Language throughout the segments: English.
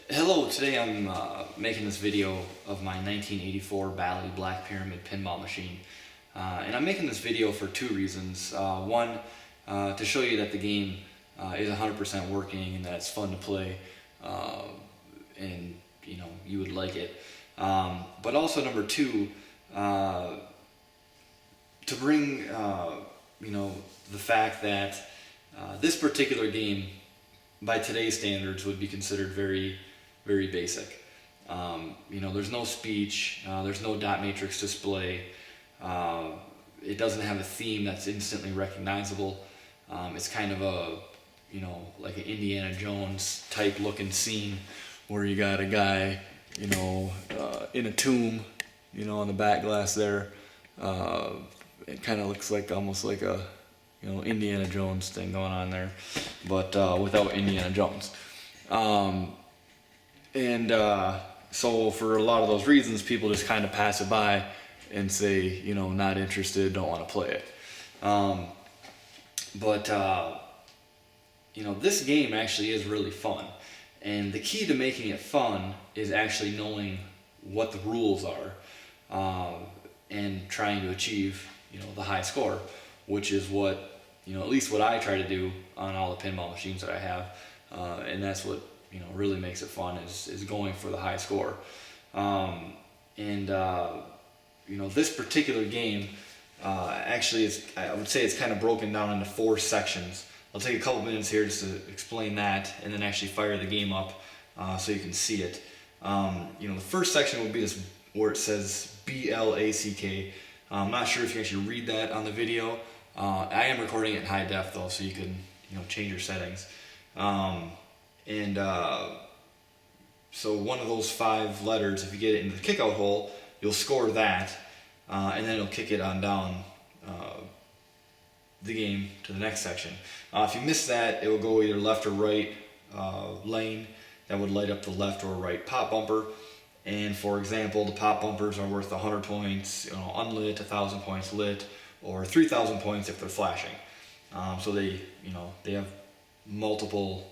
Hello, today I'm making this video of my 1984 Bally Black Pyramid pinball machine. And I'm making this video for two reasons. One, to show you that the game is 100% working and that it's fun to play, and you would like it. But also number two, to bring the fact that this particular game by today's standards would be considered very basic. There's no speech, there's no dot matrix display, it doesn't have a theme that's instantly recognizable. It's kind of a, like an Indiana Jones type looking scene where you got a guy, in a tomb, on the back glass there. It kind of looks like almost like a, Indiana Jones thing going on there, but without Indiana Jones. So for a lot of those reasons, people just kind of pass it by and say, not interested, don't want to play it. This game actually is really fun. And the key to making it fun is actually knowing what the rules are, and trying to achieve, the high score, which is what, at least what I try to do on all the pinball machines that I have. And that's what, really makes it fun is going for the high score. This particular game, actually I would say it's kind of broken down into 4 sections. I'll take a couple minutes here just to explain that and then actually fire the game up so you can see it. The first section will be this where it says BLACK. I'm not sure if you actually read that on the video. I am recording it in high def though, so you can change your settings. So one of those 5 letters, if you get it into the kickout hole, you'll score that, and then it'll kick it on down the game to the next section. If you miss that, it will go either left or right lane. That would light up the left or right pop bumper. And for example, the pop bumpers are worth 100 points, unlit, 1,000 points lit, or 3,000 points if they're flashing. So they have multiple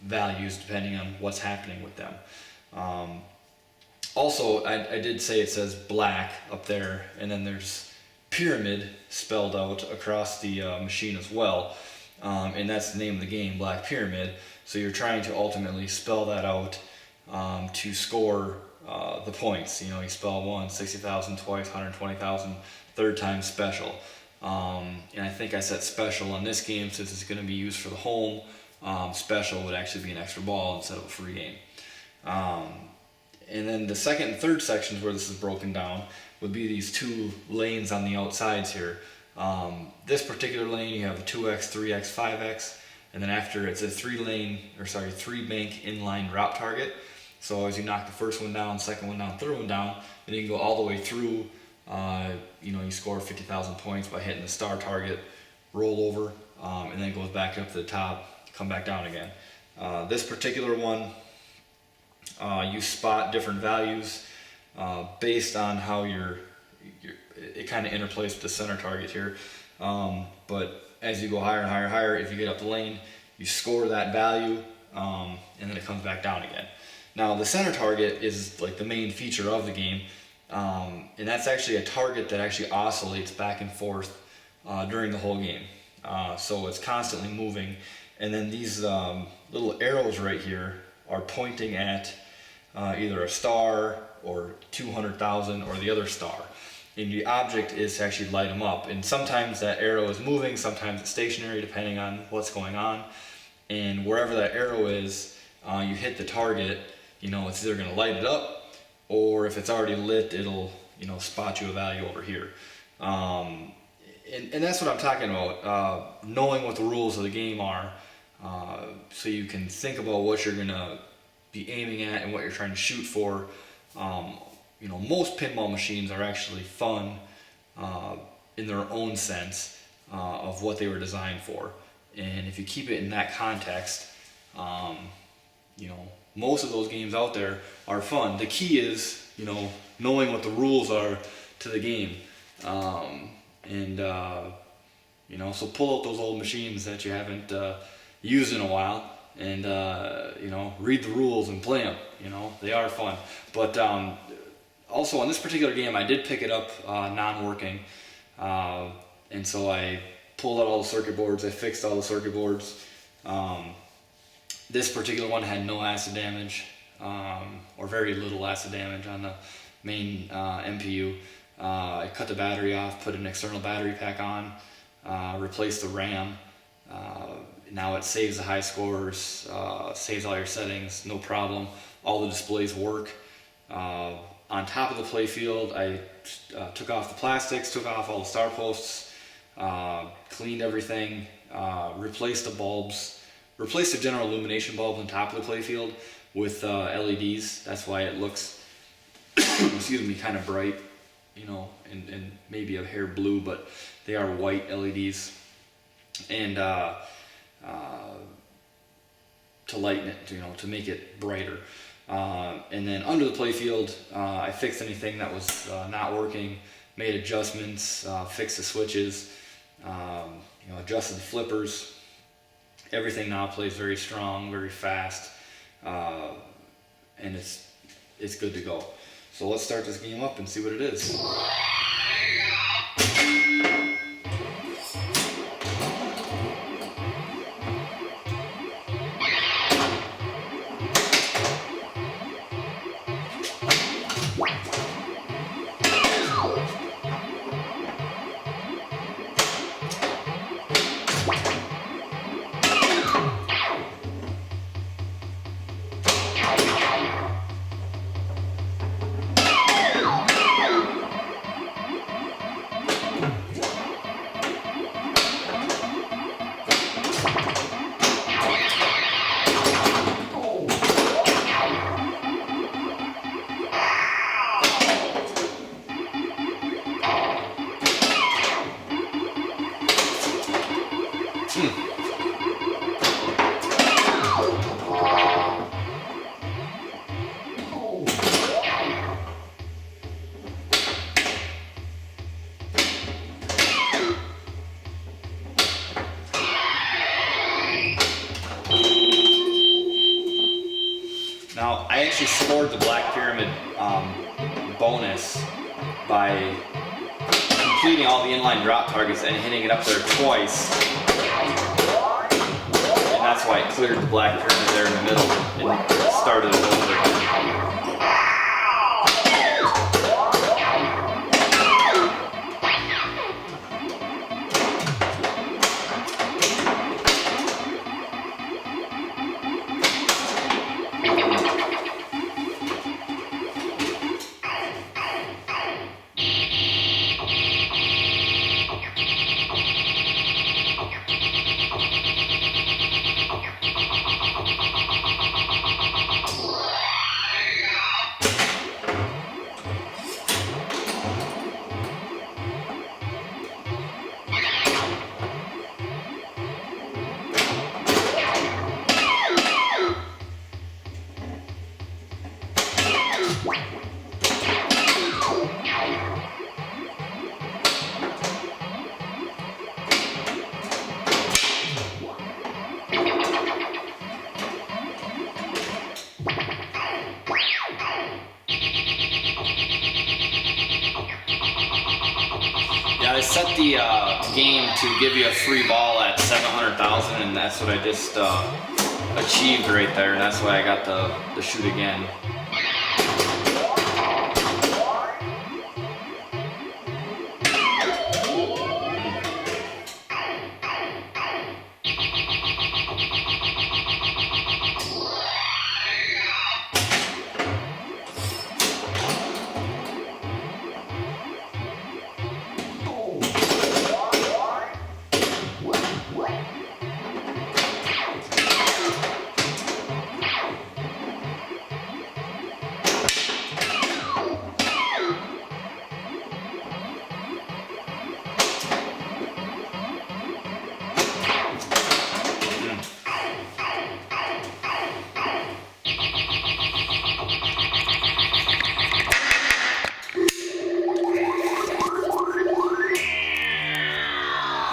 values depending on what's happening with them. Also, I did say it says black up there, and then there's pyramid spelled out across the machine as well. And that's the name of the game, Black Pyramid. So you're trying to ultimately spell that out to score the points. You spell once, 60,000, twice, 120,000, third time special. And I think I set special on this game since it's going to be used for the home. Special would actually be an extra ball instead of a free game. And then the second and third sections where this is broken down would be these 2 lanes on the outsides here. This particular lane, you have a 2x, 3x, 5x, and then after it's a 3-bank inline drop target. So as you knock the first one down, second one down, third one down, then you can go all the way through. You score 50,000 points by hitting the star target, roll over, and then it goes back up to the top, come back down again. This particular one, you spot different values based on how it kind of interplays with the center target here. But as you go higher and higher, if you get up the lane, you score that value, and then it comes back down again. Now the center target is like the main feature of the game, and that's actually a target that actually oscillates back and forth during the whole game. So it's constantly moving, and then these little arrows right here are pointing at either a star or 200,000 or the other star. And the object is to actually light them up. And sometimes that arrow is moving, sometimes it's stationary, depending on what's going on. And wherever that arrow is, you hit the target, it's either going to light it up, or if it's already lit, it'll spot you a value over here. And that's what I'm talking about, knowing what the rules of the game are, so you can think about what you're going to be aiming at and what you're trying to shoot for. Most pinball machines are actually fun in their own sense of what they were designed for. And if you keep it in that context, most of those games out there are fun. The key is, knowing what the rules are to the game. So pull out those old machines that you haven't used in a while, and you know, read the rules and play them. You know, they are fun. But also on this particular game, I did pick it up non-working, and so I pulled out all the circuit boards. I fixed all the circuit boards. This particular one had no acid damage, or very little acid damage on the main MPU. I cut the battery off, put an external battery pack on, replaced the RAM. Now it saves the high scores, saves all your settings, no problem. All the displays work. On top of the playfield, I took off the plastics, took off all the star posts, cleaned everything, replaced the bulbs, replaced the general illumination bulb on top of the playfield with LEDs. That's why it looks, excuse me, kind of bright, you know, and maybe a hair blue, but they are white LEDs. And to lighten it, you know, to make it brighter. And then under the playfield, I fixed anything that was not working, made adjustments, fixed the switches, you know, adjusted the flippers. Everything now plays very strong, very fast, and it's good to go. So let's start this game up and see what it is. Now, I actually scored the Black Pyramid bonus by completing all the inline drop targets and hitting it up there twice. And that's why it cleared the Black Pyramid there in the middle and started it over. I set the game to give you a free ball at 700,000, and that's what I just achieved right there, and that's why I got the shoot again.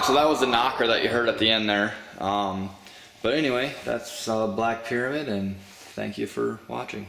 So that was the knocker that you heard at the end there. But anyway, that's Black Pyramid, and thank you for watching.